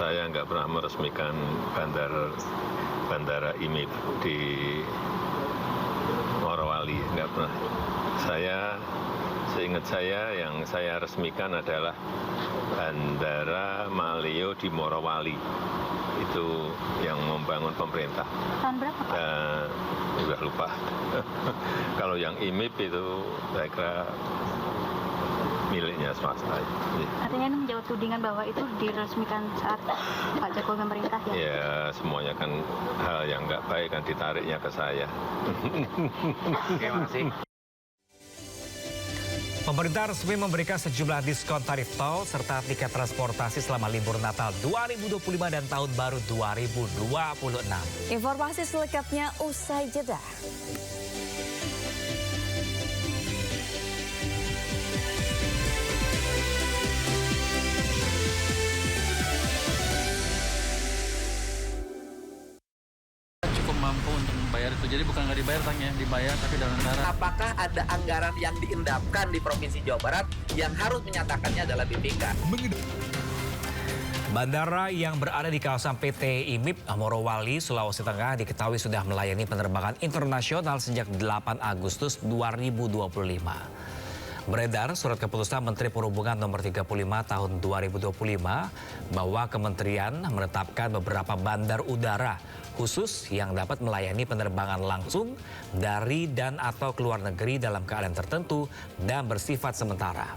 saya nggak pernah meresmikan bandara IMIP di Morowali, nggak pernah. Seingat saya yang saya resmikan adalah Bandara Maleo di Morowali. Itu yang membangun pemerintah. Tahun berapa, Pak? Udah lupa. Kalau yang IMIP itu saya kira miliknya swasta. Artinya ini menjawab tudingan bahwa itu diresmikan saat Pak Jokowi memerintah ya? Ya, semuanya kan hal yang nggak baik kan ditariknya ke saya. Oke, makasih. Pemerintah resmi memberikan sejumlah diskon tarif tol serta tiket transportasi selama libur Natal 2025 dan Tahun Baru 2026. Informasi selengkapnya usai jeda. Mampu untuk membayar itu, jadi bukan nggak dibayar tangnya, dibayar tapi dalam negara. Apakah ada anggaran yang diendapkan di Provinsi Jawa Barat yang harus menyatakannya adalah BPK? Bandara yang berada di kawasan PT IMIP Morowali, Sulawesi Tengah diketahui sudah melayani penerbangan internasional sejak 8 Agustus 2025. Beredar surat keputusan Menteri Perhubungan nomor 35 tahun 2025 bahwa kementerian menetapkan beberapa bandar udara khusus yang dapat melayani penerbangan langsung dari dan atau keluar negeri dalam keadaan tertentu dan bersifat sementara.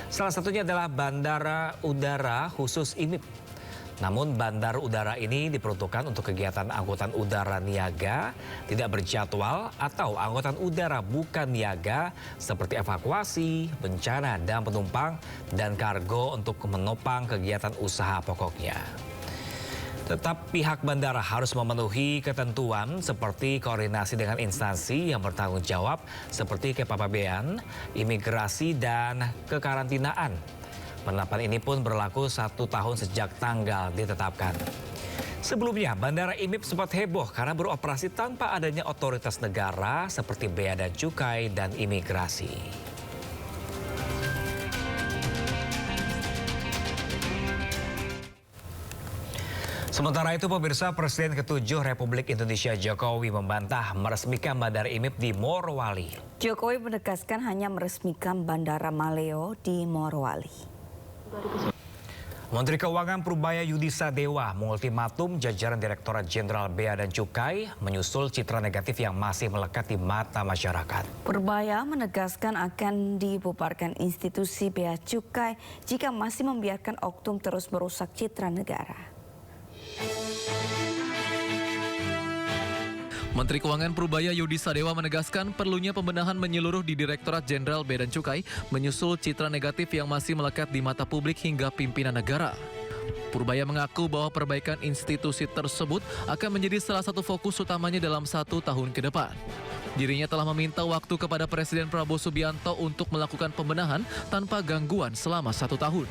Salah satunya adalah Bandara Udara Khusus IMIP. Namun bandar udara ini diperuntukkan untuk kegiatan angkutan udara niaga, tidak berjadwal atau angkutan udara bukan niaga seperti evakuasi, bencana dan penumpang dan kargo untuk menopang kegiatan usaha pokoknya. Tetap pihak bandara harus memenuhi ketentuan seperti koordinasi dengan instansi yang bertanggung jawab seperti kepabeanan, imigrasi dan kekarantinaan. Penetapan ini pun berlaku 1 tahun sejak tanggal ditetapkan. Sebelumnya, Bandara IMIP sempat heboh karena beroperasi tanpa adanya otoritas negara seperti Bea dan Cukai dan Imigrasi. Sementara itu, pemirsa, Presiden ke-7 Republik Indonesia Jokowi membantah meresmikan Bandara IMIP di Morowali. Jokowi menegaskan hanya meresmikan Bandara Maleo di Morowali. Menteri Keuangan Prubaya Yudi Sadewa mengultimatum jajaran Direktorat Jenderal Bea dan Cukai menyusul citra negatif yang masih melekat di mata masyarakat. Prubaya menegaskan akan dibubarkan institusi Bea Cukai jika masih membiarkan oknum terus merusak citra negara. Menteri Keuangan Prubaya Yudi Sadewa menegaskan perlunya pembenahan menyeluruh di Direktorat Jenderal Bea dan Cukai menyusul citra negatif yang masih melekat di mata publik hingga pimpinan negara. Prubaya mengaku bahwa perbaikan institusi tersebut akan menjadi salah satu fokus utamanya dalam 1 tahun ke depan. Dirinya telah meminta waktu kepada Presiden Prabowo Subianto untuk melakukan pembenahan tanpa gangguan selama 1 tahun.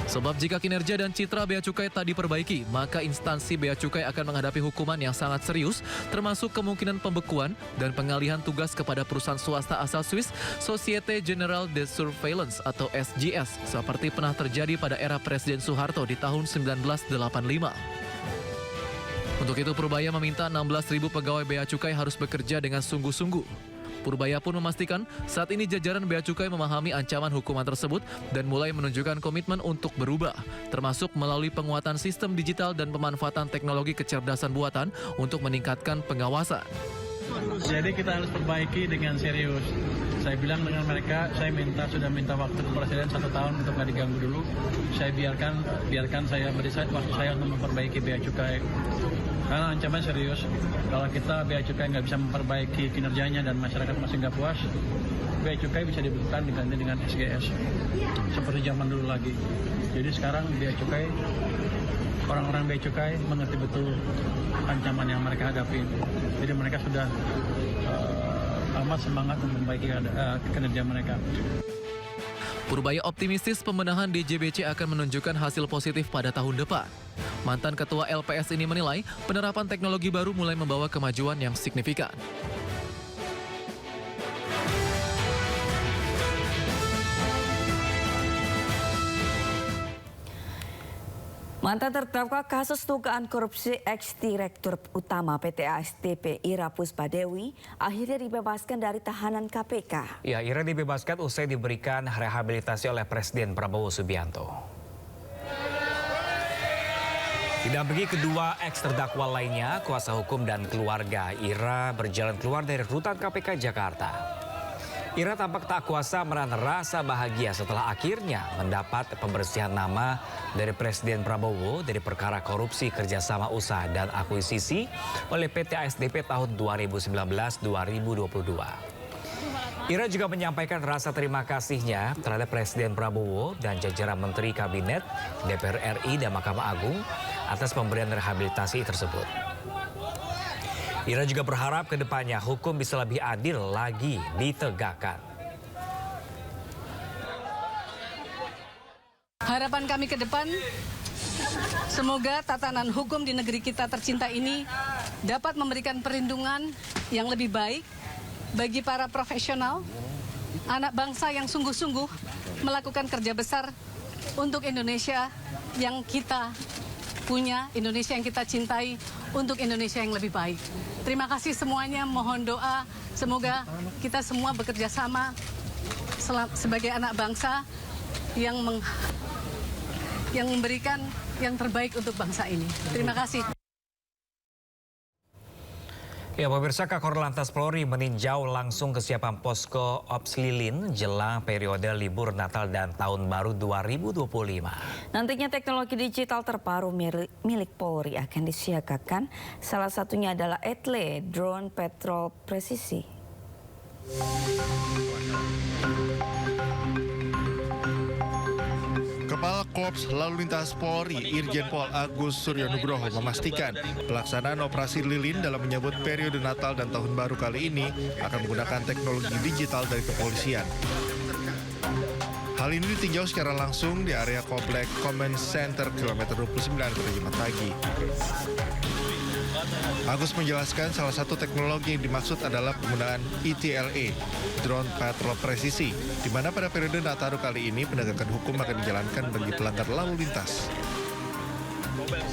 Sebab jika kinerja dan citra Bea Cukai tak diperbaiki, maka instansi Bea Cukai akan menghadapi hukuman yang sangat serius, termasuk kemungkinan pembekuan dan pengalihan tugas kepada perusahaan swasta asal Swiss, Société Générale de Surveillance atau SGS, seperti pernah terjadi pada era Presiden Soeharto di tahun 1985. Untuk itu, Prubaya meminta 16.000 pegawai Bea Cukai harus bekerja dengan sungguh-sungguh. Purbaya pun memastikan saat ini jajaran Bea Cukai memahami ancaman hukuman tersebut dan mulai menunjukkan komitmen untuk berubah, termasuk melalui penguatan sistem digital dan pemanfaatan teknologi kecerdasan buatan untuk meningkatkan pengawasan. Jadi kita harus perbaiki dengan serius. Saya bilang dengan mereka, saya sudah minta waktu ke Presiden 1 tahun untuk nggak diganggu dulu. Saya biarkan saya beri waktu saya untuk memperbaiki Bea Cukai. Karena ancaman serius, kalau kita Bea Cukai nggak bisa memperbaiki kinerjanya dan masyarakat masih nggak puas, Bea Cukai bisa dibutuhkan diganti dengan SGS, seperti zaman dulu lagi. Jadi sekarang Bea Cukai, orang-orang Bea Cukai mengerti betul ancaman yang mereka hadapi. Jadi mereka sudah amat semangat memperbaiki kinerja mereka. Purbaya optimistis pembenahan di JBC akan menunjukkan hasil positif pada tahun depan. Mantan Ketua LPS ini menilai penerapan teknologi baru mulai membawa kemajuan yang signifikan. Mantan terdakwa kasus dugaan korupsi ex-direktur utama PT ASDP Ira Puspadewi akhirnya dibebaskan dari tahanan KPK. Ya, Ira dibebaskan usai diberikan rehabilitasi oleh Presiden Prabowo Subianto. Didampingi kedua ex-terdakwa lainnya, kuasa hukum dan keluarga, Ira berjalan keluar dari rutan KPK Jakarta. Ira tampak tak kuasa menahan rasa bahagia setelah akhirnya mendapat pembersihan nama dari Presiden Prabowo dari perkara korupsi kerjasama usaha dan akuisisi oleh PT ASDP tahun 2019-2022. Ira juga menyampaikan rasa terima kasihnya terhadap Presiden Prabowo dan jajaran Menteri Kabinet, DPR RI dan Mahkamah Agung atas pemberian rehabilitasi tersebut. Ira juga berharap ke depannya hukum bisa lebih adil lagi ditegakkan. Harapan kami ke depan, semoga tatanan hukum di negeri kita tercinta ini dapat memberikan perlindungan yang lebih baik bagi para profesional, anak bangsa yang sungguh-sungguh melakukan kerja besar untuk Indonesia yang kita punya, Indonesia yang kita cintai, untuk Indonesia yang lebih baik. Terima kasih semuanya, mohon doa, semoga kita semua bekerja sama sebagai anak bangsa yang memberikan yang terbaik untuk bangsa ini. Terima kasih. Ya, pemirsa, Kakor Lantas Polri meninjau langsung kesiapan posko Ops Lilin jelang periode libur Natal dan Tahun Baru 2025. Nantinya teknologi digital terbaru milik Polri akan disiagakan. Salah satunya adalah ETLE, drone patrol presisi. Kepala Korps Lalu Lintas Polri, Irjen Pol Agus Suryonugroho memastikan pelaksanaan operasi Lilin dalam menyambut periode Natal dan Tahun Baru kali ini akan menggunakan teknologi digital dari kepolisian. Hal ini ditinjau secara langsung di area komplek Command Center kilometer 29 pada Jumat pagi. Agus menjelaskan salah satu teknologi yang dimaksud adalah penggunaan ETLE, drone patrol presisi, di mana pada periode Nataru kali ini penegakan hukum akan dijalankan bagi pelanggar lalu lintas.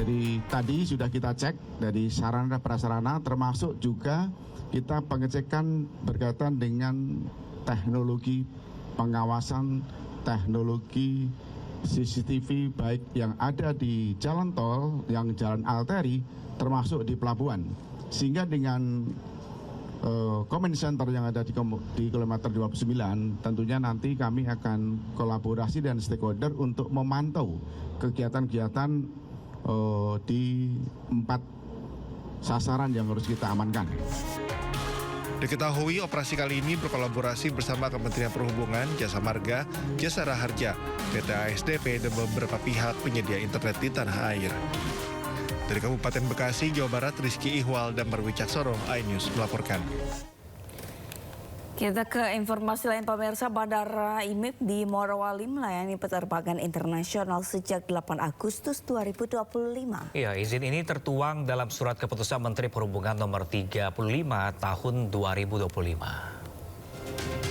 Jadi tadi sudah kita cek dari sarana prasarana, termasuk juga kita pengecekan berkaitan dengan teknologi pengawasan, teknologi CCTV baik yang ada di jalan tol, yang jalan arteri, termasuk di pelabuhan. Sehingga dengan command center yang ada di kilometer 29, tentunya nanti kami akan kolaborasi dan stakeholder untuk memantau kegiatan-kegiatan di 4 sasaran yang harus kita amankan. Diketahui operasi kali ini berkolaborasi bersama Kementerian Perhubungan, Jasa Marga, Jasa Raharja, PT ASDP, dan beberapa pihak penyedia internet di tanah air. Dari Kabupaten Bekasi, Jawa Barat, Rizky Ihwal dan Marwicaksono, iNews melaporkan. Kita ke informasi lain, pemirsa. Bandara IMIP di Morowali melayani penerbangan internasional sejak 8 Agustus 2025. Ya, izin ini tertuang dalam surat keputusan Menteri Perhubungan nomor 35 tahun 2025.